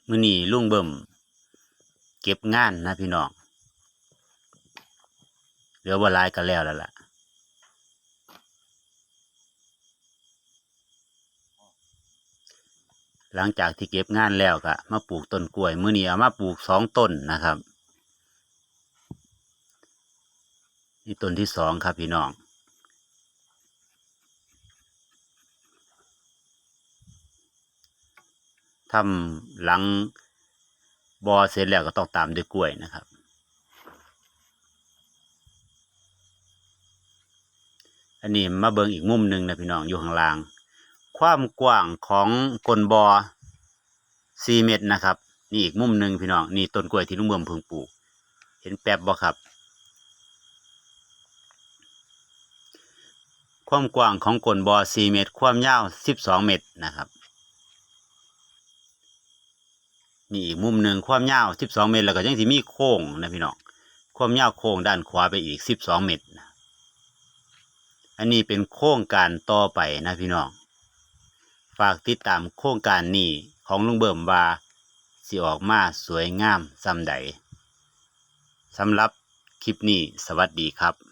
มื้อนี้ลุงเบิ่มเก็บงานนะพี่น้องเหลือบ่หลายก็แล้วล่ะหลังจากที่เก็บงานแล้วก็มาปลูกต้นกล้วยมื้อนี้เอามาปลูก2ต้นนะครับนี่ต้นที่2ครับพี่น้องทำหลังบ่อเสร็จแล้วก็ต้องตามด้วยกล้วยนะครับอันนี้มาเบิ่งอีกมุมหนึ่งนะพี่น้องอยู่ข้างล่างความกว้างของก้นบ่อ4 เมตรนะครับนี่อีกมุมหนึ่งพี่น้องนี่ต้นกล้วยที่ลุงเบิ่มเพิ่งปลูกเห็นแป๊บบ่ครับความกว้างของก้นบ่อ4 เมตรความยาว12 เมตรนะครับนี่อีกมุมหนึ่งความยาว12 เมตรแล้วก็ยังสิมีโค้งนะพี่น้องความยาวโค้งด้านขวาไปอีก12 เมตรนะอันนี้เป็นโครงการต่อไปนะพี่น้องฝากติดตามโครงการนี้ของลุงเบิ่มว่าสิออกมาสวยงามส่ำใดสำหรับคลิปนี้สวัสดีครับ